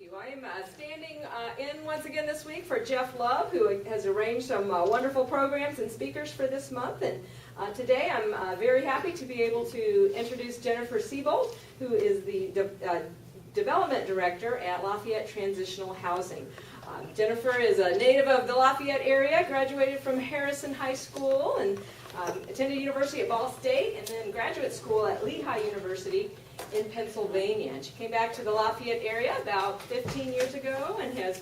I'm standing in once again this week for Jeff Love, who has arranged some wonderful programs and speakers for this month. And today I'm very happy to be able to introduce Jennifer Seabolt, who is the Development Director at Lafayette Transitional Housing. Jennifer is a native of the Lafayette area, graduated from Harrison High School, and attended university at Ball State, and then graduate school at Lehigh University in Pennsylvania. And she came back to the Lafayette area about 15 years ago and has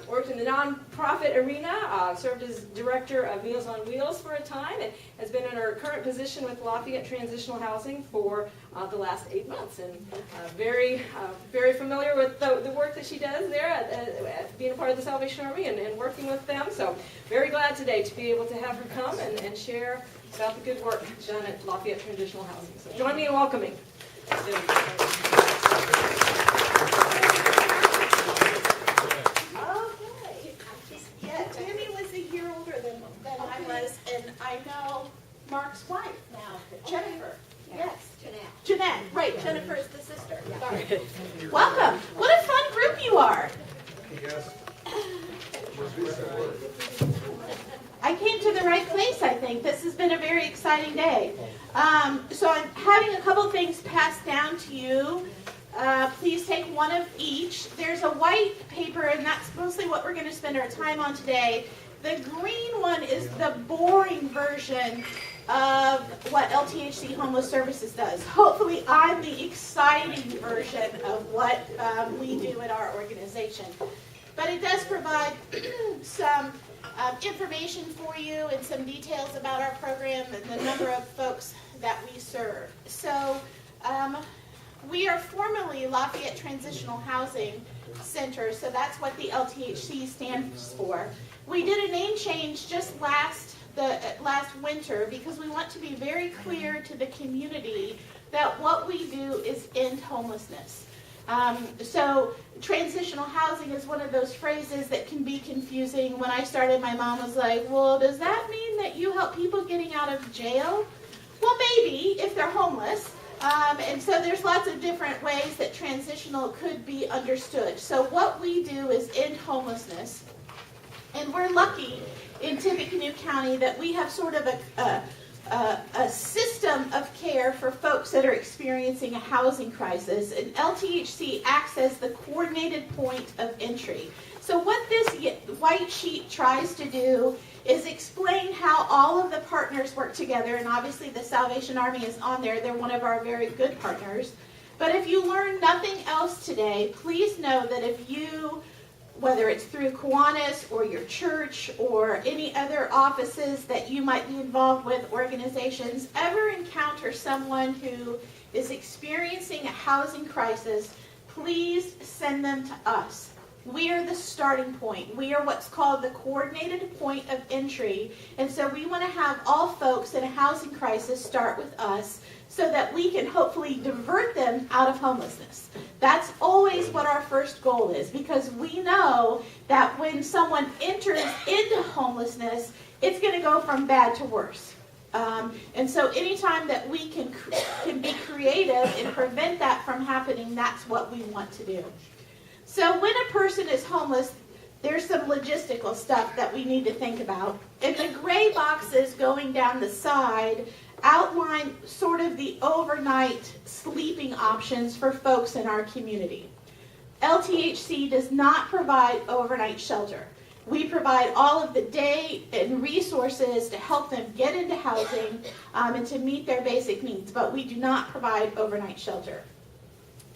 worked in the nonprofit arena, served as director of Meals on Wheels for a time, and has been in her current position with Lafayette Transitional Housing for the last 8 months. And very familiar with the work that she does there at being a part of the Salvation Army and working with them. So very glad today to be able to have her come and share about the good work done at Lafayette Transitional Housing. So join me in welcoming. Okay, yeah, Tammy was a year older than I was, and I know Mark's wife now, Jennifer. Yes, Jeanette. Right, Jennifer is the sister. Sorry. Welcome. What a fun group you are. Yes. I came to the right place, I think. This has been a very exciting day. So I'm having a couple things passed down to you. Please take one of each. There's a white paper, and that's mostly what we're going to spend our time on today. The green one is the boring version of what LTHC Homeless Services does. Hopefully I'm the exciting version of what we do at our organization. But it does provide some information for you and some details about our program and the number of folks that we serve. So we are formally Lafayette Transitional Housing Center, so that's what the LTHC stands for. We did a name change just last winter because we want to be very clear to the community that what we do is end homelessness. So transitional housing is one of those phrases that can be confusing. When I started, my mom was like, well, does that mean that you help people getting out of jail? Well, maybe, if they're homeless. And so there's lots of different ways that transitional could be understood. So what we do is end homelessness. And we're lucky in Tippecanoe County that we have sort of a system of care for folks that are experiencing a housing crisis, and LTHC acts as the coordinated point of entry. So what this white sheet tries to do is explain how all of the partners work together, and obviously the Salvation Army is on there. They're one of our very good partners. But if you learn nothing else today, please know that if you, whether it's through Kiwanis or your church or any other offices that you might be involved with, organizations, ever encounter someone who is experiencing a housing crisis, please send them to us. We are the starting point. We are what's called the coordinated point of entry. And so we want to have all folks in a housing crisis start with us so that we can hopefully divert them out of homelessness. That's always what our first goal is, because we know that when someone enters into homelessness, it's going to go from bad to worse. And so anytime that we can be creative and prevent that from happening, that's what we want to do. So when a person is homeless, there's some logistical stuff that we need to think about. And the gray boxes going down the side outline sort of the overnight sleeping options for folks in our community. LTHC does not provide overnight shelter. We provide all of the day and resources to help them get into housing and to meet their basic needs, but we do not provide overnight shelter.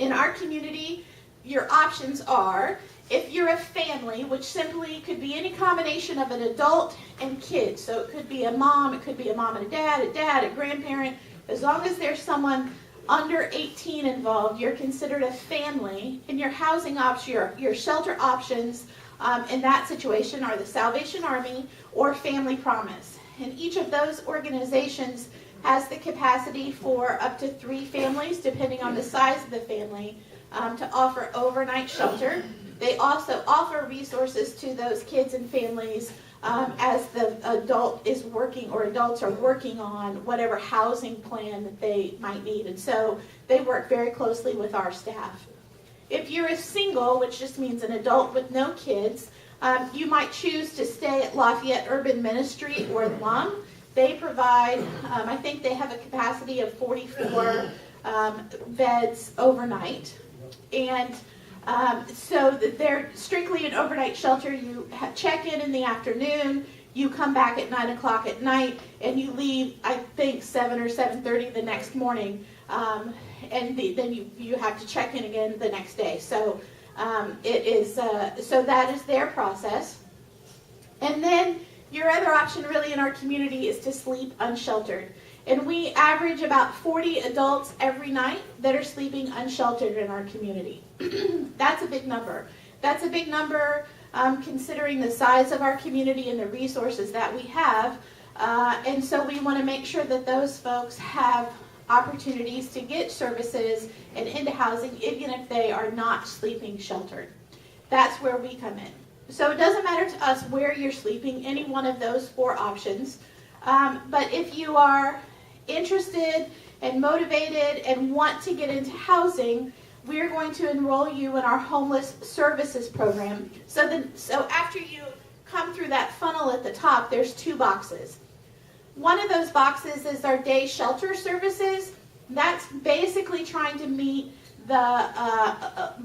In our community, your options are, if you're a family, which simply could be any combination of an adult and kids, so it could be a mom, it could be a mom and a dad, a grandparent, as long as there's someone under 18 involved, you're considered a family, and your housing options, your shelter options in that situation are the Salvation Army or Family Promise. And each of those organizations has the capacity for up to 3 families, depending on the size of the family, to offer overnight shelter. They also offer resources to those kids and families as the adult is working or adults are working on whatever housing plan that they might need. And so they work very closely with our staff. If you're a single, which just means an adult with no kids, you might choose to stay at Lafayette Urban Ministry or LUM. They provide, I think they have a capacity of 44 beds overnight. And so they're strictly an overnight shelter. You check in the afternoon, you come back at 9 o'clock at night, and you leave, I think, 7 or 7:30 the next morning. And then you have to check in again the next day. So so that is their process. And then your other option really in our community is to sleep unsheltered. And we average about 40 adults every night that are sleeping unsheltered in our community. That's a big number. That's a big number considering the size of our community and the resources that we have. And so we want to make sure that those folks have opportunities to get services and into housing even if they are not sleeping sheltered. That's where we come in. So it doesn't matter to us where you're sleeping, any one of those 4 options. But if you are interested and motivated and want to get into housing, we're going to enroll you in our homeless services program. So after you come through that funnel at the top, there's 2 boxes. One of those boxes is our day shelter services. That's basically trying to meet the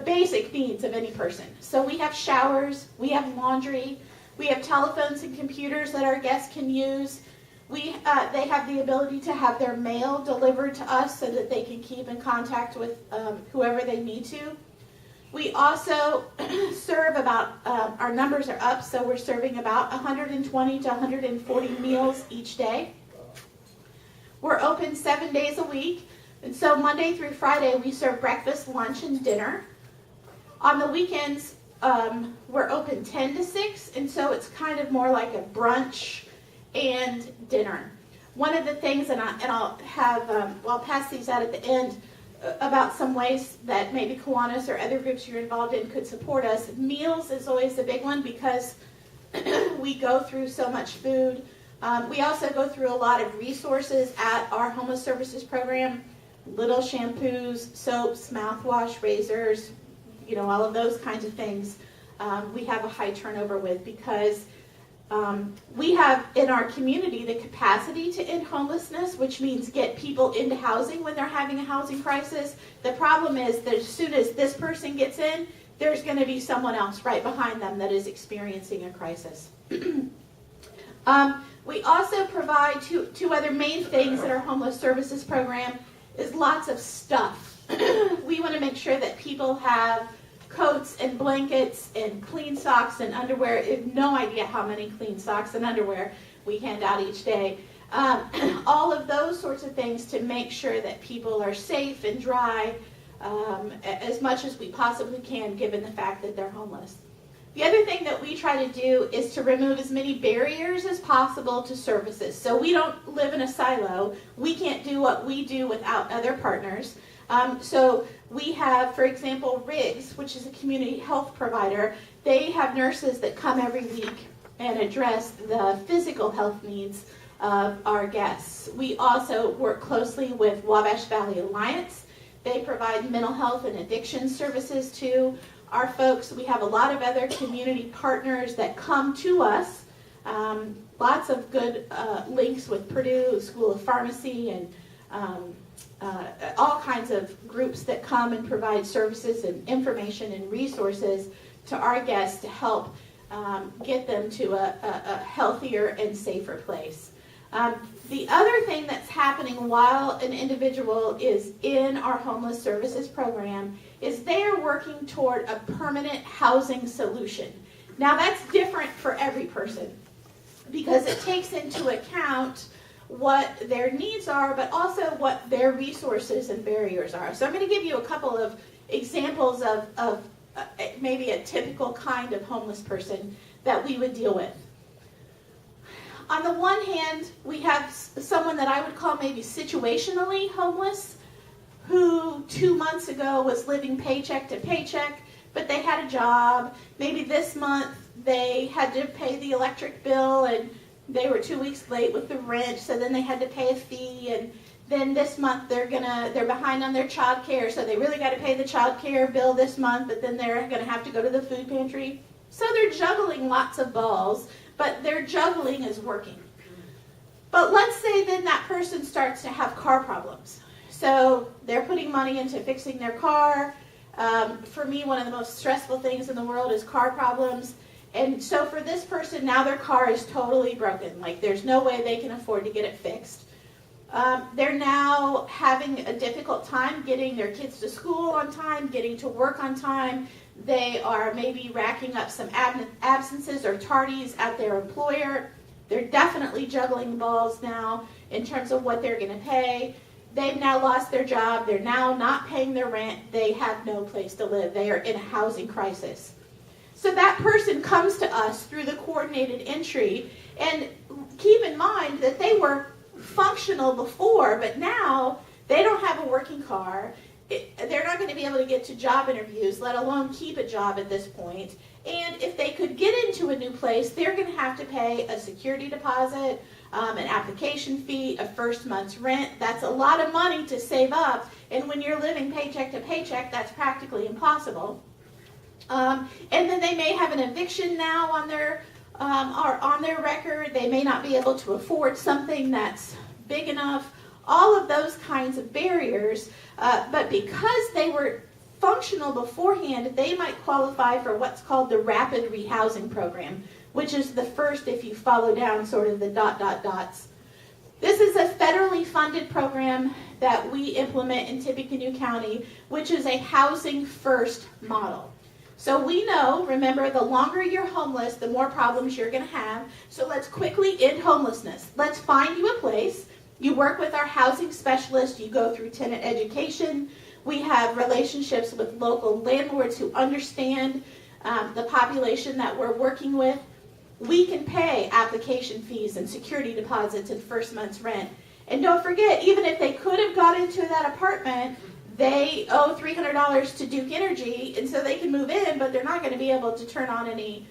basic needs of any person. So we have showers, we have laundry, we have telephones and computers that our guests can use. They have the ability to have their mail delivered to us so that they can keep in contact with whoever they need to. We also serve about, our numbers are up, so we're serving about 120 to 140 meals each day. We're open 7 days a week, and so Monday through Friday we serve breakfast, lunch, and dinner. On the weekends, we're open 10 to 6, and so it's kind of more like a brunch and dinner. One of the things, and I'll pass these out at the end, about some ways that maybe Kiwanis or other groups you're involved in could support us. Meals is always the big one because we go through so much food. We also go through a lot of resources at our homeless services program. Little shampoos, soaps, mouthwash, razors, all of those kinds of things we have a high turnover with because we have in our community the capacity to end homelessness, which means get people into housing when they're having a housing crisis. The problem is that as soon as this person gets in, there's going to be someone else right behind them that is experiencing a crisis. We also provide two other main things in our homeless services program is lots of stuff. We want to make sure that people have coats and blankets and clean socks and underwear. I have no idea how many clean socks and underwear we hand out each day. All of those sorts of things to make sure that people are safe and dry as much as we possibly can given the fact that they're homeless. The other thing that we try to do is to remove as many barriers as possible to services. So we don't live in a silo. We can't do what we do without other partners. So we have, for example, RIGS, which is a community health provider. They have nurses that come every week and address the physical health needs of our guests. We also work closely with Wabash Valley Alliance. They provide mental health and addiction services to our folks. We have a lot of other community partners that come to us. Lots of good links with Purdue School of Pharmacy and all kinds of groups that come and provide services and information and resources to our guests to help get them to a healthier and safer place. The other thing that's happening while an individual is in our homeless services program is they are working toward a permanent housing solution. Now that's different for every person because it takes into account what their needs are, but also what their resources and barriers are. So I'm going to give you a couple of examples of maybe a typical kind of homeless person that we would deal with. On the one hand, we have someone that I would call maybe situationally homeless, who 2 months ago was living paycheck to paycheck, but they had a job. Maybe this month they had to pay the electric bill and they were 2 weeks late with the rent, so then they had to pay a fee, and then this month they're behind on their child care, so they really got to pay the child care bill this month, but then they're going to have to go to the food pantry. So they're juggling lots of balls, but their juggling is working. But let's say then that person starts to have car problems. So they're putting money into fixing their car. For me, one of the most stressful things in the world is car problems. And so for this person, now their car is totally broken. Like, there's no way they can afford to get it fixed. They're now having a difficult time getting their kids to school on time, getting to work on time. They are maybe racking up some absences or tardies at their employer. They're definitely juggling balls now in terms of what they're going to pay. They've now lost their job. They're now not paying their rent. They have no place to live. They are in a housing crisis. So that person comes to us through the coordinated entry, and keep in mind that they were functional before, but now they don't have a working car. They're not going to be able to get to job interviews, let alone keep a job at this point. And if they could get into a new place, they're going to have to pay a security deposit, an application fee, a first month's rent. That's a lot of money to save up, and when you're living paycheck to paycheck, that's practically impossible. And then they may have an eviction now on their record. They may not be able to afford something that's big enough. All of those kinds of barriers, but because they were functional beforehand, they might qualify for what's called the Rapid Rehousing Program, which is the first if you follow down sort of the dots. This is a federally funded program that we implement in Tippecanoe County, which is a housing first model. So we know, remember, the longer you're homeless, the more problems you're going to have. So let's quickly end homelessness. Let's find you a place. You work with our housing specialist. You go through tenant education. We have relationships with local landlords who understand the population that we're working with. We can pay application fees and security deposits and first month's rent. And don't forget, even if they could have got into that apartment, they owe $300 to Duke Energy, and so they can move in, but they're not going to be able to turn on any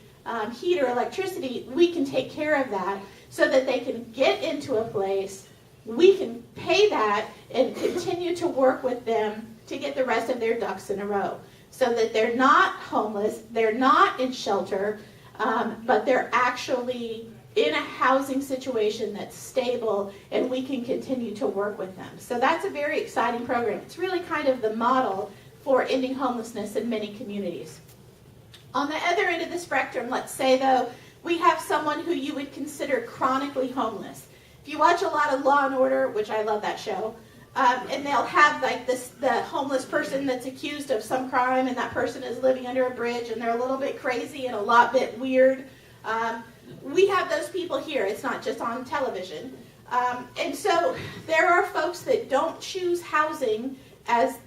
heat or electricity. We can take care of that so that they can get into a place. We can pay that and continue to work with them to get the rest of their ducks in a row so that they're not homeless, they're not in shelter, but they're actually in a housing situation that's stable, and we can continue to work with them. So that's a very exciting program. It's really kind of the model for ending homelessness in many communities. On the other end of the spectrum, let's say, though, we have someone who you would consider chronically homeless. If you watch a lot of Law and Order, which I love that show, and they'll have like the homeless person that's accused of some crime, and that person is living under a bridge, and they're a little bit crazy and a lot bit weird. We have those people here. It's not just on television. And so there are folks that don't choose housing as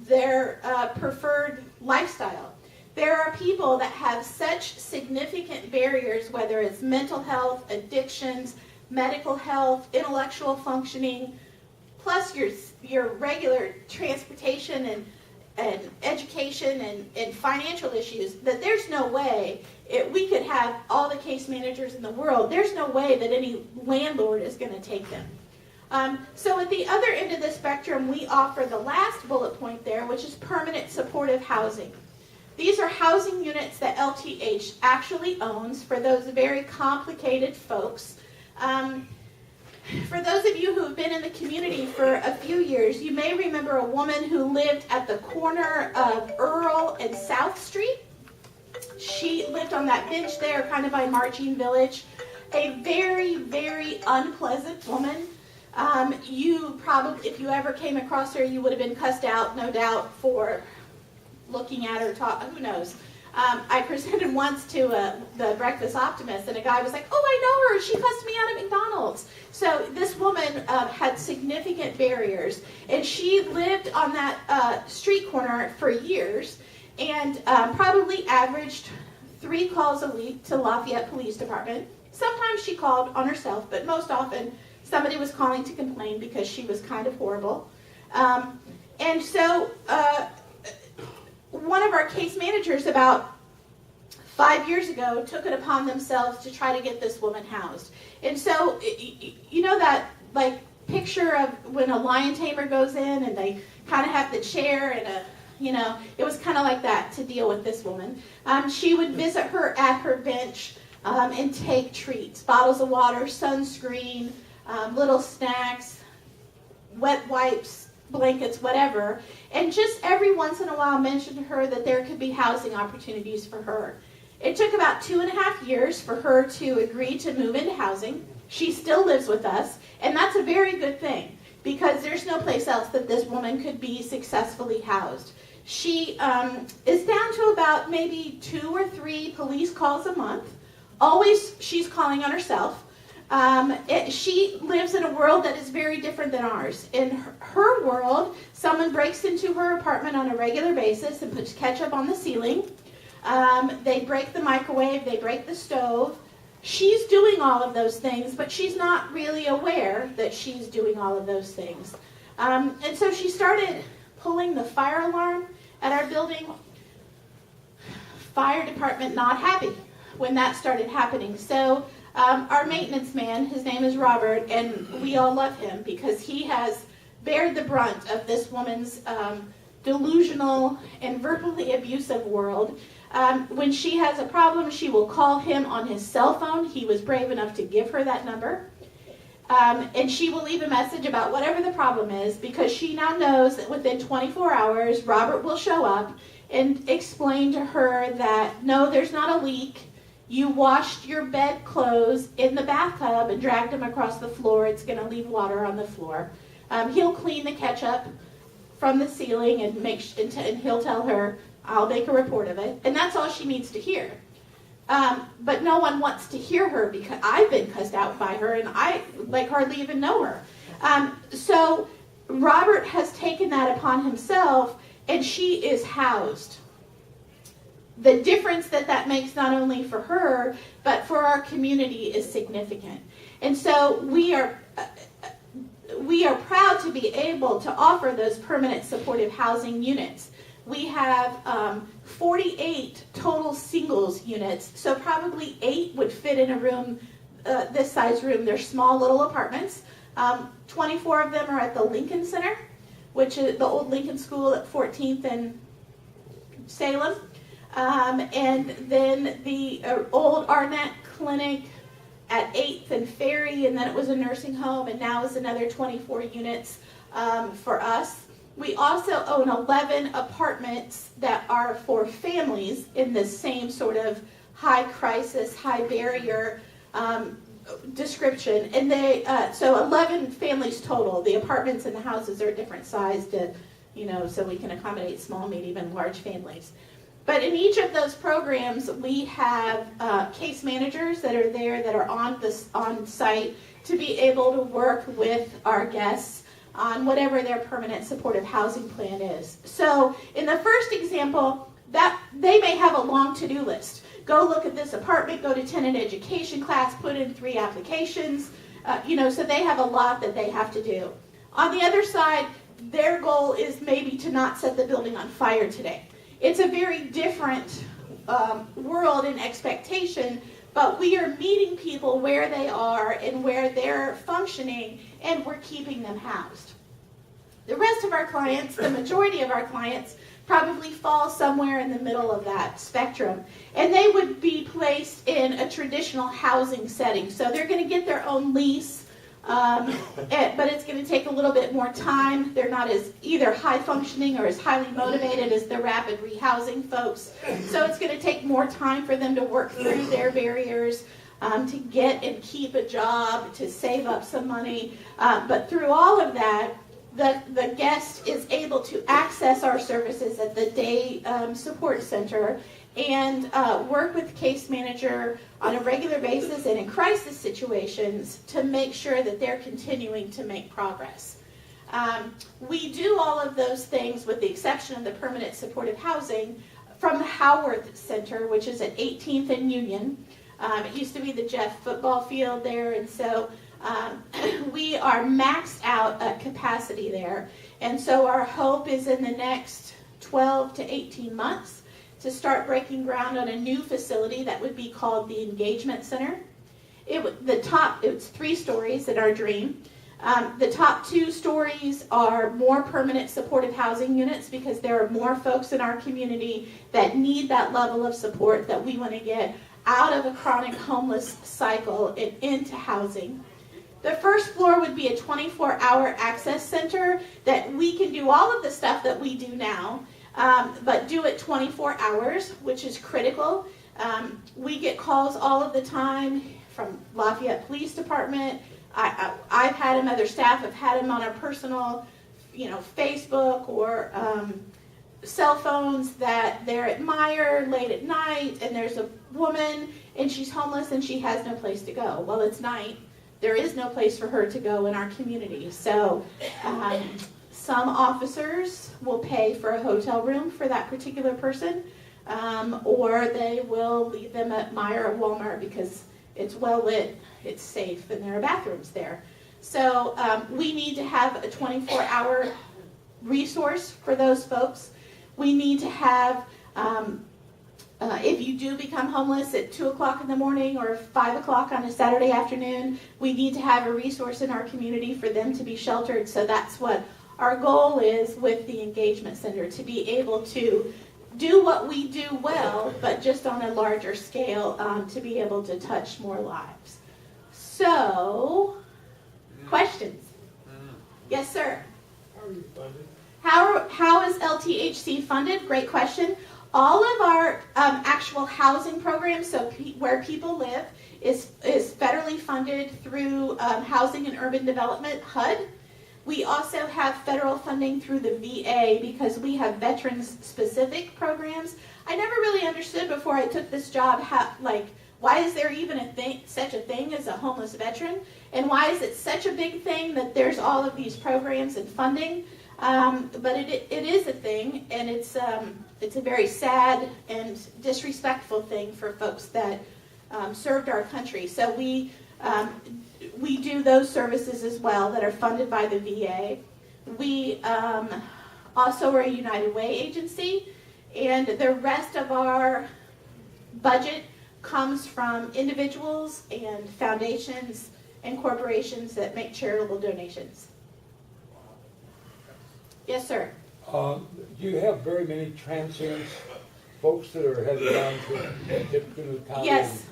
their preferred lifestyle. There are people that have such significant barriers, whether it's mental health, addictions, medical health, intellectual functioning, plus your regular transportation and education and financial issues, that there's no way we could have all the case managers in the world. There's no way that any landlord is going to take them. So at the other end of the spectrum, we offer the last bullet point there, which is permanent supportive housing. These are housing units that LTH actually owns for those very complicated folks. For those of you who have been in the community for a few years, you may remember a woman who lived at the corner of Earl and South Street. She lived on that bench there, kind of by Marching Village. A very, very unpleasant woman. You probably, if you ever came across her, you would have been cussed out, no doubt, for looking at her, who knows. I presented once to the Breakfast Optimist, and a guy was like, "Oh, I know her. She cussed me out at McDonald's." So this woman had significant barriers, and she lived on that street corner for years, and probably averaged 3 calls a week to Lafayette Police Department. Sometimes she called on herself, but most often somebody was calling to complain because she was kind of horrible. And so one of our case managers about 5 years ago took it upon themselves to try to get this woman housed. And so, you know that, like, picture of when a lion tamer goes in and they kind of have the chair and it was kind of like that to deal with this woman. She would visit her at her bench and take treats, bottles of water, sunscreen, little snacks, wet wipes, blankets, whatever, and just every once in a while mention to her that there could be housing opportunities for her. It took about 2.5 years for her to agree to move into housing. She still lives with us, and that's a very good thing because there's no place else that this woman could be successfully housed. She is down to about maybe 2 or 3 police calls a month. Always she's calling on herself. She lives in a world that is very different than ours. In her world, someone breaks into her apartment on a regular basis and puts ketchup on the ceiling. They break the microwave, they break the stove. She's doing all of those things, but she's not really aware that she's doing all of those things. And so she started pulling the fire alarm at our building. Fire department not happy when that started happening. So our maintenance man, his name is Robert, and we all love him because he has bared the brunt of this woman's delusional and verbally abusive world. When she has a problem, she will call him on his cell phone. He was brave enough to give her that number. And she will leave a message about whatever the problem is because she now knows that within 24 hours, Robert will show up and explain to her that, no, there's not a leak. You washed your bed clothes in the bathtub and dragged them across the floor. It's going to leave water on the floor. He'll clean the ketchup from the ceiling and he'll tell her, I'll make a report of it. And that's all she needs to hear. But no one wants to hear her because I've been cussed out by her and I hardly even know her. So Robert has taken that upon himself and she is housed. The difference that makes not only for her, but for our community is significant. And so we are proud to be able to offer those permanent supportive housing units. We have 48 total singles units, so probably 8 would fit in a room, this size room. They're small little apartments. 24 of them are at the Lincoln Center, which is the old Lincoln School at 14th and Salem. And then the old Arnett Clinic at 8th and Ferry, and then it was a nursing home, and now is another 24 units for us. We also own 11 apartments that are for families in this same sort of high crisis, high barrier description. And so 11 families total. The apartments and the houses are different size to, so we can accommodate small, medium, and large families. But in each of those programs, we have case managers that are there that are on site to be able to work with our guests on whatever their permanent supportive housing plan is. So in the first example, that they may have a long to-do list. Go look at this apartment, go to tenant education class, put in 3 applications, so they have a lot that they have to do. On the other side, their goal is maybe to not set the building on fire today. It's a very different world and expectation, but we are meeting people where they are and where they're functioning, and we're keeping them housed. The rest of our clients, the majority of our clients, probably fall somewhere in the middle of that spectrum, and they would be placed in a traditional housing setting. So they're going to get their own lease, but it's going to take a little bit more time. They're not as either high functioning or as highly motivated as the rapid rehousing folks. So it's going to take more time for them to work through their barriers, to get and keep a job, to save up some money. But through all of that, the guest is able to access our services at the day support center and work with the case manager on a regular basis and in crisis situations to make sure that they're continuing to make progress. We do all of those things with the exception of the permanent supportive housing from the Howarth Center, which is at 18th and Union. It used to be the Jeff football field there, and so we are maxed out at capacity there. And so our hope is in the next 12 to 18 months to start breaking ground on a new facility that would be called the Engagement Center. It's 3 stories in our dream. The top 2 stories are more permanent supportive housing units because there are more folks in our community that need that level of support that we want to get out of a chronic homeless cycle and into housing. The first floor would be a 24-hour access center that we can do all of the stuff that we do now, but do it 24 hours, which is critical. We get calls all of the time from Lafayette Police Department. I've had them, other staff have had them on our personal, Facebook or cell phones that they're at Meyer late at night and there's a woman and she's homeless and she has no place to go. Well, it's night. There is no place for her to go in our community. So some officers will pay for a hotel room for that particular person, or they will leave them at Meyer or Walmart because it's well lit, it's safe, and there are bathrooms there. So we need to have a 24-hour resource for those folks. We need to have, if you do become homeless at 2 o'clock in the morning or 5 o'clock on a Saturday afternoon, we need to have a resource in our community for them to be sheltered. So that's what our goal is with the engagement center, to be able to do what we do well, but just on a larger scale, to be able to touch more lives. So, questions? Yes, sir. How are you funded? How is LTHC funded? Great question. All of our actual housing programs, so where people live, is federally funded through Housing and Urban Development, HUD. We also have federal funding through the VA because we have veterans-specific programs. I never really understood before I took this job why is there even such a thing as a homeless veteran, and why is it such a big thing that there's all of these programs and funding. But it is a thing, and it's a very sad and disrespectful thing for folks that served our country. So we do those services as well that are funded by the VA. We also are a United Way agency, and the rest of our budget comes from individuals and foundations and corporations that make charitable donations. Yes, sir. Do you have very many transients, folks that are headed down to Tippecanoe County? Yes.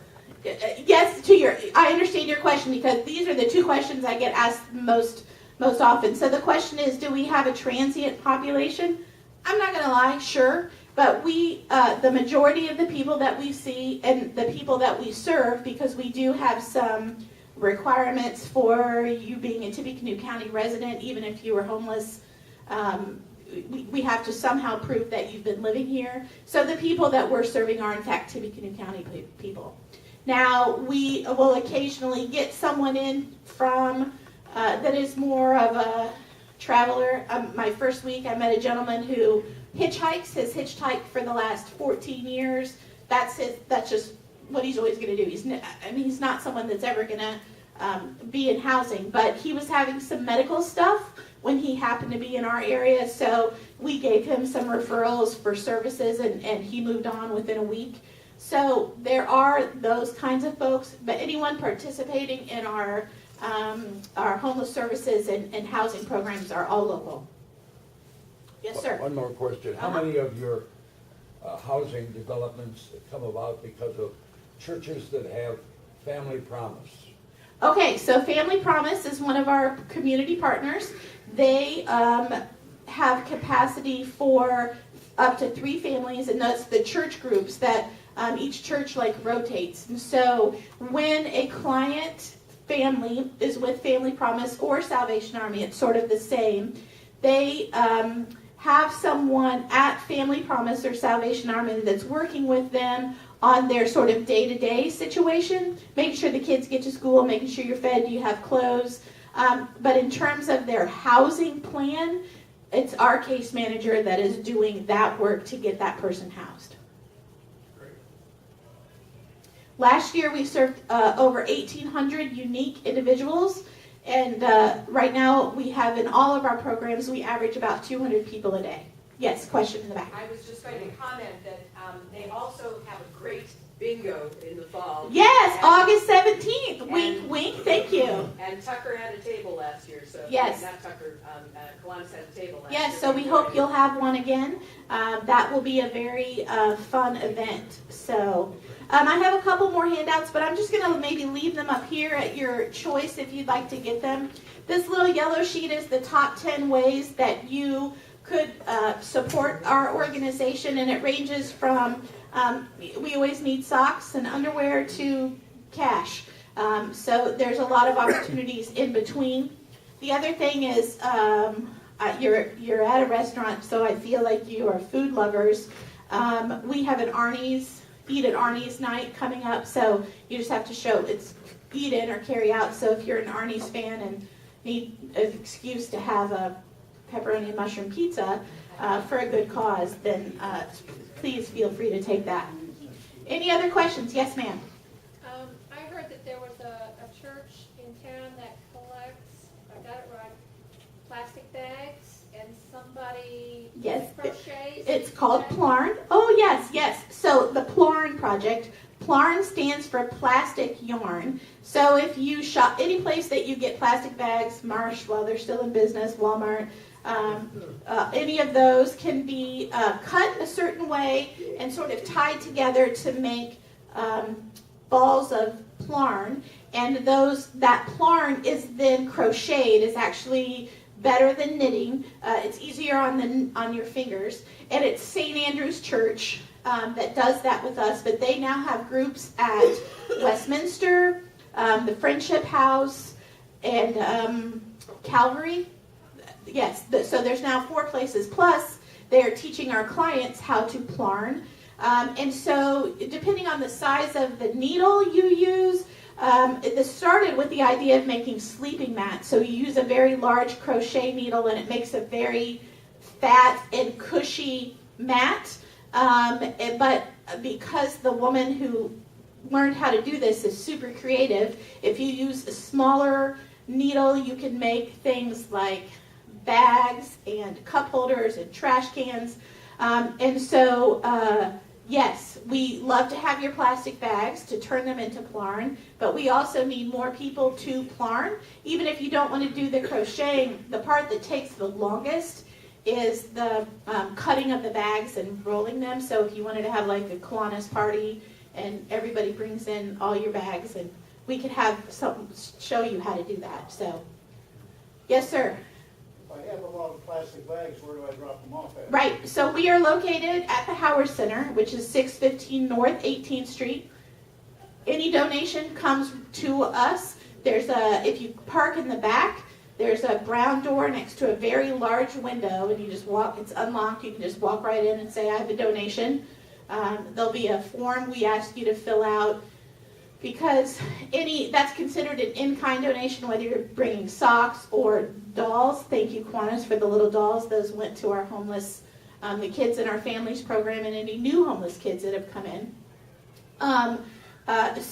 I understand your question because these are the 2 questions I get asked most often. So the question is, do we have a transient population? I'm not going to lie, sure, but the majority of the people that we see and the people that we serve, because we do have some requirements for you being a Tippecanoe County resident, even if you were homeless. We have to somehow prove that you've been living here. So the people that we're serving are in fact Tippecanoe County people. Now we will occasionally get someone in from that is more of a traveler. My first week I met a gentleman who hitchhikes, has hitchhiked for the last 14 years. That's just what he's always going to do. He's not someone that's ever going to be in housing, but he was having some medical stuff when he happened to be in our area, so we gave him some referrals for services, and he moved on within a week. So there are those kinds of folks, but anyone participating in our homeless services and housing programs are all local. Yes, sir. One more question. How many of your housing developments come about because of churches that have Family Promise? Okay, so Family Promise is one of our community partners. They have capacity for up to 3 families, and that's the church groups that each church rotates. And so when a client family is with Family Promise or Salvation Army, it's sort of the same. They have someone at Family Promise or Salvation Army that's working with them on their sort of day-to-day situation, making sure the kids get to school, making sure you're fed, you have clothes. But in terms of their housing plan, it's our case manager that is doing that work to get that person housed. Great. Last year we served over 1,800 unique individuals, and right now we have in all of our programs, we average about 200 people a day. Yes, question in the back. I was just going to comment that they also have a great bingo in the fall. Yes, And- August 17th. Wink, and- wink. Thank you. And Tucker had a table last year, so. Yes. Not Tucker, Kiwanis had a table last year. Yes, so we hope you'll have one again. That will be a very fun event. So I have a couple more handouts, but I'm just going to maybe leave them up here at your choice if you'd like to get them. This little yellow sheet is the top 10 ways that you could support our organization, and it ranges from we always need socks and underwear to cash. So there's a lot of opportunities in between. The other thing is you're at a restaurant, so I feel like you are food lovers. We have an Arnie's, Eat at Arnie's night coming up, so you just have to show it's eat in or carry out. So if you're an Arnie's fan and need an excuse to have a pepperoni and mushroom pizza for a good cause, then please feel free to take that. Any other questions? Yes, ma'am. I heard that there was a church in town that collects, I got it right, plastic bags, and somebody Yes. crochets. It's called Plarn. Oh, yes, yes. So the Plarn project, Plarn stands for plastic yarn. So if you shop any place that you get plastic bags, Marsh, while they're still in business, Walmart, any of those can be cut a certain way and sort of tied together to make balls of Plarn. And that Plarn is then crocheted, is actually better than knitting. It's easier on your fingers. And it's St. Andrew's Church that does that with us, but they now have groups at Westminster, the Friendship House, and Calvary. Yes, so there's now 4 places. Plus, they're teaching our clients how to Plarn. And so, depending on the size of the needle you use, this started with the idea of making sleeping mats. So you use a very large crochet needle, and it makes a very fat and cushy mat. But because the woman who learned how to do this is super creative, if you use a smaller needle, you can make things like bags and cup holders and trash cans. Yes, we love to have your plastic bags to turn them into Plarn, but we also need more people to Plarn. Even if you don't want to do the crocheting, the part that takes the longest is the cutting of the bags and rolling them. So if you wanted to have like a Kiwanis party and everybody brings in all your bags, and we could have some show you how to do that. So, yes, sir. If I have a lot of plastic bags, where do I drop them off at? Right, so we are located at the Howard Center, which is 615 North 18th Street. Any donation comes to us. If you park in the back, there's a brown door next to a very large window, and you just walk, it's unlocked, you can just walk right in and say, I have a donation. There'll be a form we ask you to fill out, because that's considered an in-kind donation, whether you're bringing socks or dolls. Thank you, Kiwanis, for the little dolls. Those went to our homeless, the kids in our families program, and any new homeless kids that have come in.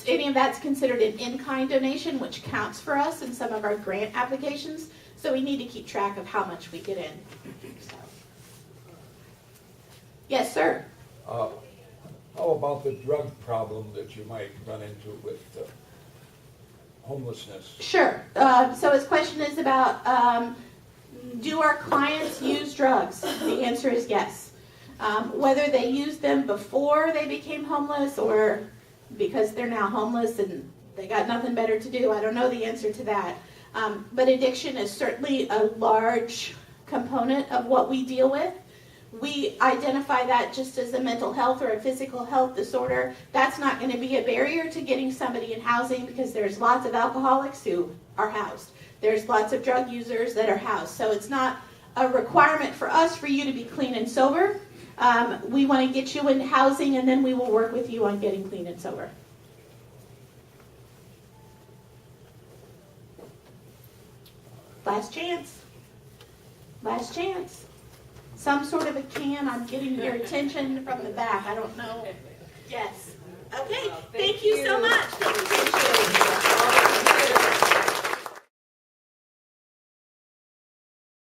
Any of that's considered an in-kind donation, which counts for us in some of our grant applications. So we need to keep track of how much we get in. So. Yes, sir. How about the drug problem that you might run into with homelessness? Sure. So his question is about, do our clients use drugs? The answer is yes. Whether they used them before they became homeless or because they're now homeless and they got nothing better to do, I don't know the answer to that. But addiction is certainly a large component of what we deal with. We identify that just as a mental health or a physical health disorder. That's not going to be a barrier to getting somebody in housing, because there's lots of alcoholics who are housed. There's lots of drug users that are housed. So it's not a requirement for us for you to be clean and sober. We want to get you in housing, and then we will work with you on getting clean and sober. Last chance. Last chance. Some sort of a can. I'm getting your attention from the back. I don't know. Yes. Okay. Thank you so much. Thank you.